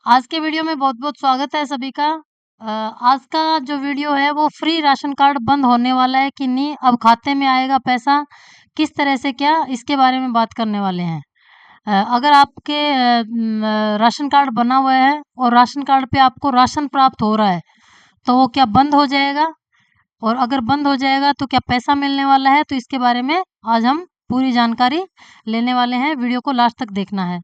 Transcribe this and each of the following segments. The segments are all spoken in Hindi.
आज के वीडियो में बहुत-बहुत स्वागत है सभी का। आज का जो वीडियो है वो फ्री राशन कार्ड बंद होने वाला है कि नहीं, अब खाते में आएगा पैसा, किस तरह से क्या, इसके बारे में बात करने वाले हैं। अगर आपके राशन कार्ड बना हुआ है और राशन कार्ड पे आपको राशन प्राप्त हो रहा है, तो वो क्या बंद हो जाएगा? और अगर बंद हो जाएगा तो क्या पैसा मिलने वाला है? तो इसके बारे में आज हम पूरी जानकारी लेने वाले हैं, वीडियो को लास्ट तक देखना है।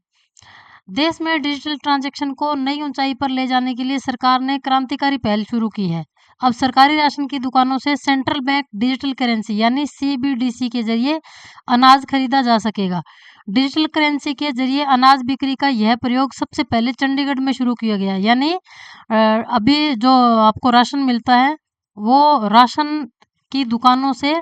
देश में डिजिटल ट्रांजैक्शन को नई ऊंचाई पर ले जाने के लिए सरकार ने क्रांतिकारी पहल शुरू की है। अब सरकारी राशन की दुकानों से सेंट्रल बैंक डिजिटल करेंसी यानी सीबीडीसी के जरिए अनाज खरीदा जा सकेगा। डिजिटल करेंसी के जरिए अनाज बिक्री का यह प्रयोग सबसे पहले चंडीगढ़ में शुरू किया गया। यानी अभी जो आपको राशन मिलता है वो राशन की दुकानों से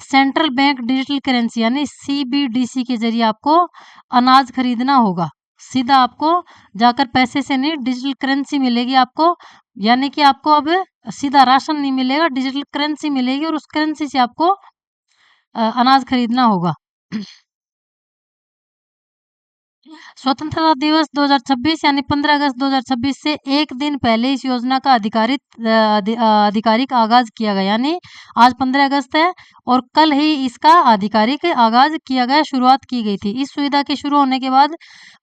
सेंट्रल बैंक डिजिटल करेंसी यानी सीबीडीसी के जरिए आपको अनाज खरीदना होगा। सीधा आपको जाकर पैसे से नहीं, डिजिटल करेंसी मिलेगी आपको। यानी कि आपको अब सीधा राशन नहीं मिलेगा, डिजिटल करेंसी मिलेगी और उस करेंसी से आपको अनाज खरीदना होगा। स्वतंत्रता दिवस 2026 यानी 15 अगस्त 2026 से एक दिन पहले इस योजना का आधिकारिक आगाज किया गया। यानी आज 15 अगस्त है और कल ही इसका आधिकारिक आगाज किया गया, शुरुआत की गई थी। इस सुविधा के शुरू होने के बाद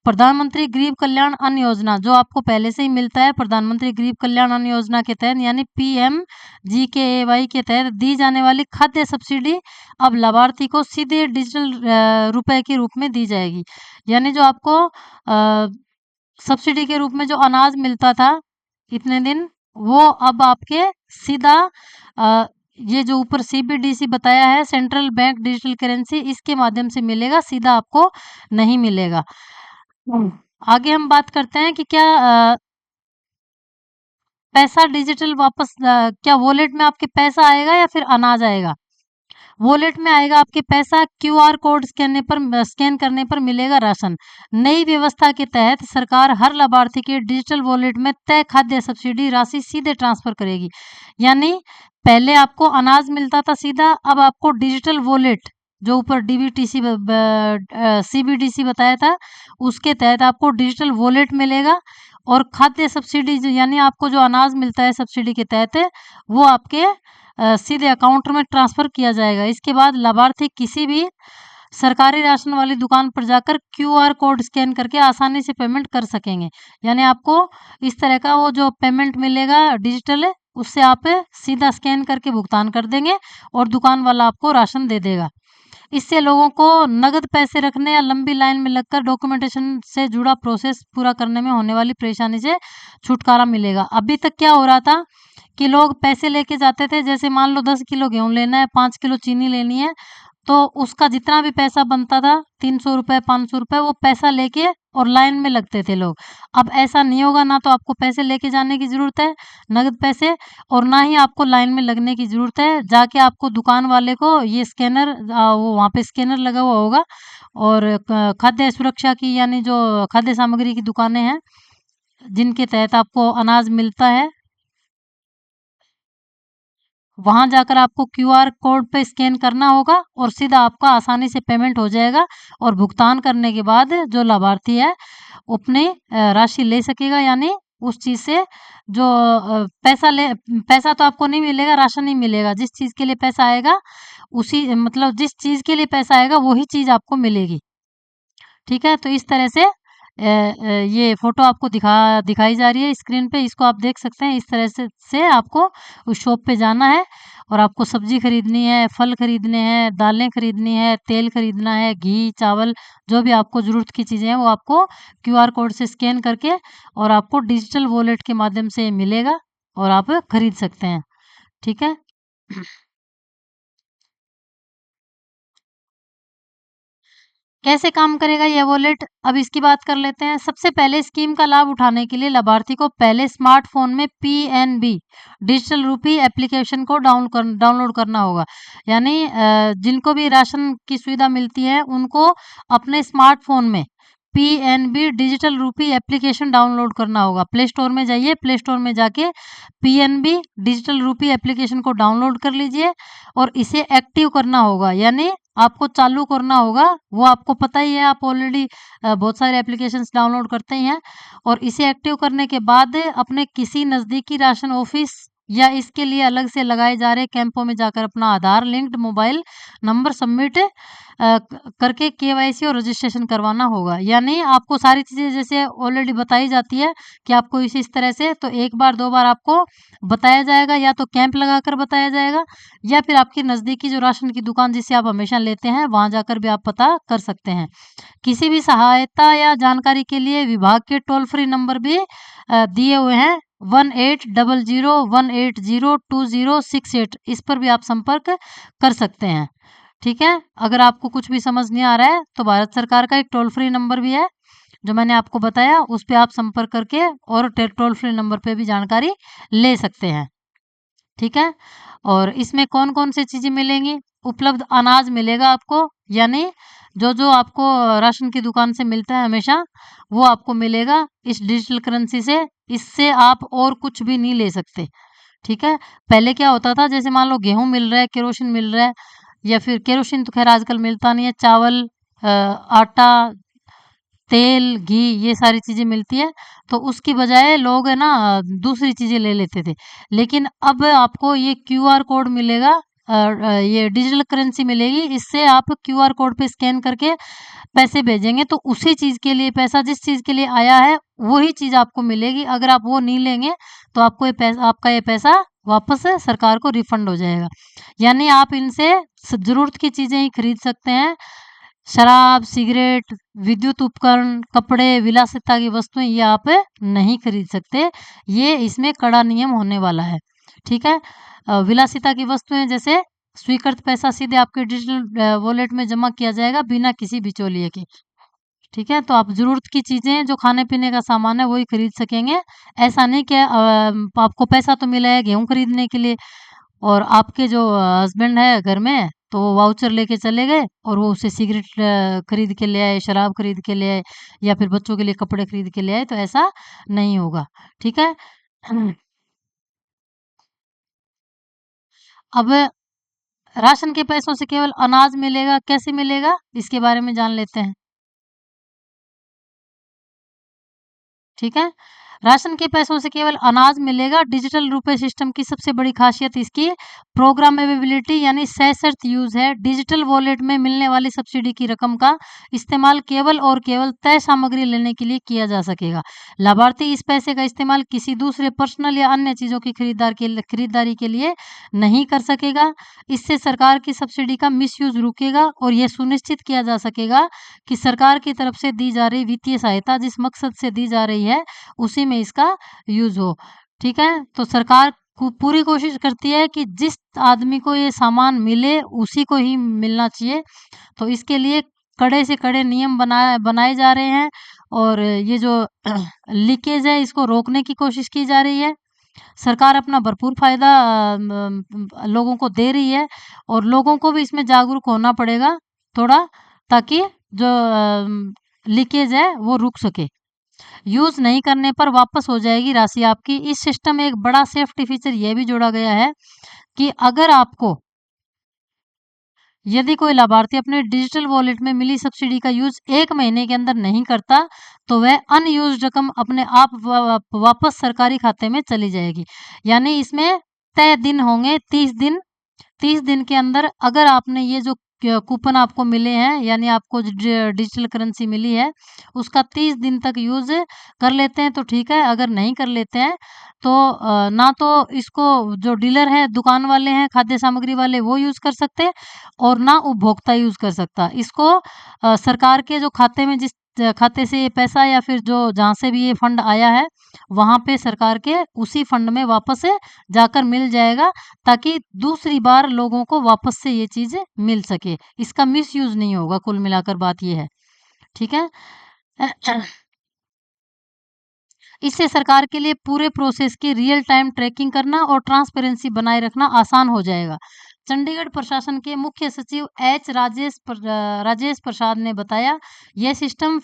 प्रधानमंत्री गरीब कल्याण अन्न योजना, जो आपको पहले से ही मिलता है, प्रधानमंत्री गरीब कल्याण अन्न योजना के तहत यानी PMGKAY के तहत दी जाने वाली खाद्य सब्सिडी अब लाभार्थी को सीधे डिजिटल रुपए के रूप में दी जाएगी। यानी जो आपको सब्सिडी के रूप में जो अनाज मिलता था इतने दिन, वो अब आपके सीधा ये जो ऊपर सीबीडीसी बताया है, सेंट्रल बैंक डिजिटल करेंसी, इसके माध्यम से मिलेगा, सीधा आपको नहीं मिलेगा। आगे हम बात करते हैं कि क्या पैसा डिजिटल वापस क्या वॉलेट में आपके पैसा आएगा या फिर अनाज आएगा? वॉलेट में आएगा आपके पैसा। क्यूआर कोड स्कैन करने पर मिलेगा राशन। नई व्यवस्था के तहत सरकार हर लाभार्थी के डिजिटल वॉलेट में तय खाद्य सब्सिडी राशि सीधे ट्रांसफर करेगी। यानी पहले आपको अनाज मिलता था सीधा, अब आपको डिजिटल वॉलेट, जो ऊपर डीबीटीसी सीबीडीसी बताया था, उसके तहत आपको डिजिटल वॉलेट मिलेगा और खाद्य सब्सिडी यानी आपको जो अनाज मिलता है सब्सिडी के तहत, वो आपके सीधे अकाउंट में ट्रांसफर किया जाएगा। इसके बाद लाभार्थी किसी भी सरकारी राशन वाली दुकान पर जाकर क्यूआर कोड स्कैन करके आसानी से पेमेंट कर सकेंगे। यानी आपको इस तरह का वो जो पेमेंट मिलेगा डिजिटल, उससे आप सीधा स्कैन करके भुगतान कर देंगे और दुकान वाला आपको राशन दे देगा। इससे लोगों को नगद पैसे रखने या लंबी लाइन में लगकर डॉक्यूमेंटेशन से जुड़ा प्रोसेस पूरा करने में होने वाली परेशानी से छुटकारा मिलेगा। अभी तक क्या हो रहा था कि लोग पैसे लेके जाते थे, जैसे मान लो 10 किलो गेहूं लेना है, 5 किलो चीनी लेनी है, तो उसका जितना भी पैसा बनता था 300 रुपये 500 रुपये, वो पैसा लेके और लाइन में लगते थे लोग। अब ऐसा नहीं होगा, ना तो आपको पैसे लेके जाने की ज़रूरत है नगद पैसे, और ना ही आपको लाइन में लगने की ज़रूरत है। जाके आपको दुकान वाले को ये स्कैनर, वो वहाँ पे स्कैनर लगा हुआ होगा, और खाद्य सुरक्षा की यानी जो खाद्य सामग्री की दुकानें हैं जिनके तहत आपको अनाज मिलता है, वहां जाकर आपको क्यूआर कोड पे स्कैन करना होगा और सीधा आपका आसानी से पेमेंट हो जाएगा। और भुगतान करने के बाद जो लाभार्थी है अपनी राशि ले सकेगा। यानी उस चीज से जो पैसा तो आपको नहीं मिलेगा, राशन ही मिलेगा। जिस चीज के लिए पैसा आएगा, उसी मतलब जिस चीज के लिए पैसा आएगा वही चीज आपको मिलेगी। ठीक है, तो इस तरह से ये फोटो आपको दिखाई जा रही है स्क्रीन पे, इसको आप देख सकते हैं। इस तरह से आपको उस शॉप पे जाना है और आपको सब्जी खरीदनी है, फल खरीदने हैं, दालें खरीदनी है, तेल खरीदना है, घी चावल, जो भी आपको ज़रूरत की चीज़ें हैं वो आपको क्यूआर कोड से स्कैन करके और आपको डिजिटल वॉलेट के माध्यम से मिलेगा और आप खरीद सकते हैं। ठीक है। कैसे काम करेगा ये वॉलेट, अब इसकी बात कर लेते हैं। सबसे पहले स्कीम का लाभ उठाने के लिए लाभार्थी को पहले स्मार्टफोन में PNB डिजिटल रूपी एप्लीकेशन को डाउनलोड करना होगा। यानी जिनको भी राशन की सुविधा मिलती है उनको अपने स्मार्टफोन में PNB डिजिटल रूपी एप्लीकेशन डाउनलोड करना होगा। प्ले स्टोर में जाइए, प्ले स्टोर में जाके PNB डिजिटल रूपी एप्लीकेशन को डाउनलोड कर लीजिए और इसे एक्टिव करना होगा, यानी आपको चालू करना होगा। वो आपको पता ही है, आप ऑलरेडी बहुत सारे एप्लीकेशंस डाउनलोड करते ही हैं। और इसे एक्टिव करने के बाद अपने किसी नज़दीकी राशन ऑफिस या इसके लिए अलग से लगाए जा रहे कैंपों में जाकर अपना आधार लिंक्ड मोबाइल नंबर सबमिट करके KYC और रजिस्ट्रेशन करवाना होगा। यानी आपको सारी चीज़ें जैसे ऑलरेडी बताई जाती है कि आपको इस तरह से, तो एक बार दो बार आपको बताया जाएगा, या तो कैंप लगाकर बताया जाएगा या फिर आपकी नज़दीकी जो राशन की दुकान जिससे आप हमेशा लेते हैं वहाँ जाकर भी आप पता कर सकते हैं। किसी भी सहायता या जानकारी के लिए विभाग के टोल फ्री नंबर भी दिए हुए हैं, 1800-180-2068। इस पर भी आप संपर्क कर सकते हैं। ठीक है, अगर आपको कुछ भी समझ नहीं आ रहा है तो भारत सरकार का एक टोल फ्री नंबर भी है जो मैंने आपको बताया, उस पर आप संपर्क करके और टोल फ्री नंबर पे भी जानकारी ले सकते हैं। ठीक है, और इसमें कौन कौन सी चीज़ें मिलेंगी? उपलब्ध अनाज मिलेगा आपको, यानी जो जो आपको राशन की दुकान से मिलता है हमेशा वो आपको मिलेगा इस डिजिटल करेंसी से। इससे आप और कुछ भी नहीं ले सकते। ठीक है, पहले क्या होता था, जैसे मान लो गेहूं मिल रहा है, केरोसिन मिल रहा है, या फिर केरोसिन तो खैर आजकल मिलता नहीं है, चावल, आटा, तेल, घी, ये सारी चीज़ें मिलती है, तो उसकी बजाय लोग है ना दूसरी चीज़ें ले लेते थे। लेकिन अब आपको ये QR कोड मिलेगा, ये डिजिटल करेंसी मिलेगी। इससे आप QR कोड पे स्कैन करके पैसे भेजेंगे तो उसी चीज़ के लिए पैसा, जिस चीज़ के लिए आया है वही चीज़ आपको मिलेगी। अगर आप वो नहीं लेंगे तो आपको आपका ये पैसा वापस सरकार को रिफंड हो जाएगा। यानी आप इनसे ज़रूरत की चीज़ें ही खरीद सकते हैं। शराब, सिगरेट, विद्युत उपकरण, कपड़े, विलासिता की वस्तुएं ये आप नहीं खरीद सकते। ये इसमें कड़ा नियम होने वाला है। ठीक है, विलासिता की वस्तुएं जैसे स्वीकृत पैसा सीधे आपके डिजिटल वॉलेट में जमा किया जाएगा बिना किसी बिचौलिए के। ठीक है, तो आप ज़रूरत की चीज़ें जो खाने पीने का सामान है वही खरीद सकेंगे। ऐसा नहीं कि आपको पैसा तो मिला है गेहूँ खरीदने के लिए और आपके जो हस्बैंड है घर में तो वो वाउचर लेके चले गए और वो उससे सिगरेट खरीद के ले आए, शराब खरीद के ले आए, या फिर बच्चों के लिए कपड़े खरीद के ले आए, तो ऐसा नहीं होगा। ठीक है, अब राशन के पैसों से केवल अनाज मिलेगा, कैसे मिलेगा इसके बारे में जान लेते हैं। ठीक है, राशन के पैसों से केवल अनाज मिलेगा। डिजिटल रुपए सिस्टम की सबसे बड़ी खासियत इसकी प्रोग्रामेबिलिटी यानी सशर्त यूज है। डिजिटल वॉलेट में मिलने वाली सब्सिडी की रकम का इस्तेमाल केवल और केवल तय सामग्री लेने के लिए किया जा सकेगा। लाभार्थी इस पैसे का इस्तेमाल किसी दूसरे पर्सनल या अन्य चीज़ों की खरीदारी के लिए नहीं कर सकेगा। इससे सरकार की सब्सिडी का मिसयूज रुकेगा और यह सुनिश्चित किया जा सकेगा कि सरकार की तरफ से दी जा रही वित्तीय सहायता जिस मकसद से दी जा रही है उसी में इसका यूज हो। ठीक है, तो सरकार पूरी कोशिश करती है कि जिस आदमी को ये सामान मिले उसी को ही मिलना चाहिए। तो इसके लिए कड़े से कड़े नियम बनाए जा रहे हैं और ये जो लीकेज है इसको रोकने की कोशिश की जा रही है। सरकार अपना भरपूर फायदा लोगों को दे रही है और लोगों को भी इसमें जागरूक होना पड़ेगा थोड़ा, ताकि जो लीकेज है वो रुक सके। यूज नहीं करने पर वापस हो जाएगी राशि आपकी। इस सिस्टम में एक बड़ा सेफ्टी फीचर यह भी जोड़ा गया है कि अगर आपको यदि कोई लाभार्थी अपने डिजिटल वॉलेट में मिली सब्सिडी का यूज 1 महीने के अंदर नहीं करता तो वह अनयूज्ड रकम अपने आप वापस सरकारी खाते में चली जाएगी। यानी इसमें तय दिन होंगे, 30 दिन के अंदर अगर आपने ये जो कूपन आपको मिले हैं यानी आपको डिजिटल करेंसी मिली है उसका 30 दिन तक यूज कर लेते हैं तो ठीक है। अगर नहीं कर लेते हैं तो ना तो इसको जो डीलर है, दुकान वाले हैं, खाद्य सामग्री वाले वो यूज कर सकते हैं और ना उपभोक्ता यूज कर सकता। इसको सरकार के जो खाते में, जिस खाते से ये पैसा या फिर जो जहाँ से भी ये फंड आया है वहाँ पे सरकार के उसी फंड में वापस जाकर मिल जाएगा, ताकि दूसरी बार लोगों को वापस से ये चीज़ मिल सके। इसका मिसयूज नहीं होगा, कुल मिलाकर बात ये है। ठीक है, इससे सरकार के लिए पूरे प्रोसेस की रियल टाइम ट्रैकिंग करना और ट्रांसपेरेंसी बनाए रखना आसान हो जाएगा। चंडीगढ़ प्रशासन के मुख्य सचिव राजेश प्रसाद ने बताया, यह सिस्टम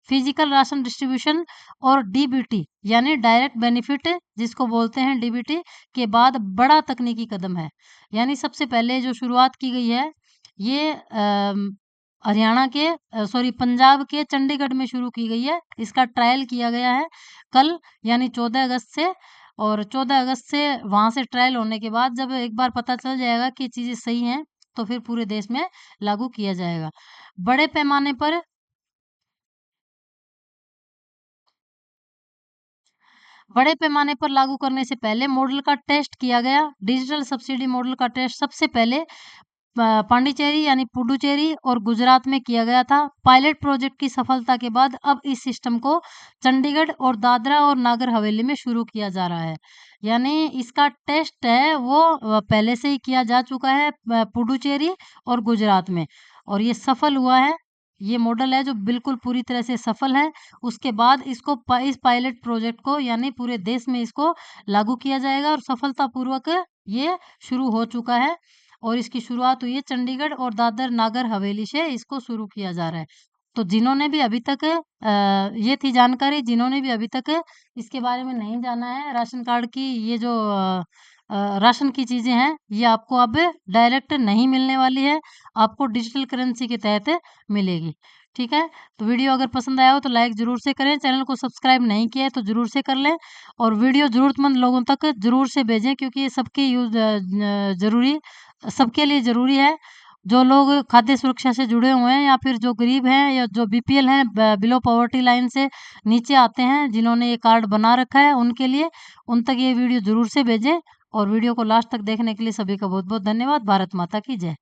फिजिकल राशन डिस्ट्रीब्यूशन और डीबीटी यानी डायरेक्ट बेनिफिट जिसको बोलते हैं डीबीटी के बाद बड़ा तकनीकी कदम है। यानी सबसे पहले जो शुरुआत की गई है ये हरियाणा के सॉरी पंजाब के चंडीगढ़ में शुरू की गई है। इसका ट्रायल किया गया है कल यानी 14 अगस्त से, और 14 अगस्त से वहाँ से ट्रायल होने के बाद जब एक बार पता चल जाएगा कि चीज़ें सही हैं तो फिर पूरे देश में लागू किया जाएगा। बड़े पैमाने पर बड़े पैमाने पर लागू करने से पहले मॉडल का टेस्ट किया गया। डिजिटल सब्सिडी मॉडल का टेस्ट सबसे पहले पांडिचेरी यानी पुडुचेरी और गुजरात में किया गया था। पायलट प्रोजेक्ट की सफलता के बाद अब इस सिस्टम को चंडीगढ़ और दादरा और नागर हवेली में शुरू किया जा रहा है। यानी इसका टेस्ट है वो पहले से ही किया जा चुका है पुडुचेरी और गुजरात में, और ये सफल हुआ है। ये मॉडल है जो बिल्कुल पूरी तरह से सफल है। उसके बाद इसको इस पायलट प्रोजेक्ट को यानी पूरे देश में इसको लागू किया जाएगा और सफलतापूर्वक ये शुरू हो चुका है। और इसकी शुरुआत हुई है चंडीगढ़ और दादर नागर हवेली से इसको शुरू किया जा रहा है। तो जिन्होंने भी अभी तक ये थी जानकारी, जिन्होंने भी अभी तक इसके बारे में नहीं जाना है, राशन कार्ड की ये जो राशन की चीज़ें हैं ये आपको अब डायरेक्ट नहीं मिलने वाली है, आपको डिजिटल करेंसी के तहत मिलेगी। ठीक है, तो वीडियो अगर पसंद आया हो तो लाइक ज़रूर से करें, चैनल को सब्सक्राइब नहीं किया है तो ज़रूर से कर लें, और वीडियो ज़रूरतमंद लोगों तक ज़रूर से भेजें क्योंकि ये सबके यूज़ ज़रूरी सबके लिए ज़रूरी है। जो लोग खाद्य सुरक्षा से जुड़े हुए हैं या फिर जो गरीब हैं या जो बीपीएल हैं, बिलो पॉवर्टी लाइन से नीचे आते हैं, जिन्होंने ये कार्ड बना रखा है उनके लिए, उन तक ये वीडियो ज़रूर से भेजें। और वीडियो को लास्ट तक देखने के लिए सभी का बहुत बहुत धन्यवाद। भारत माता की जय।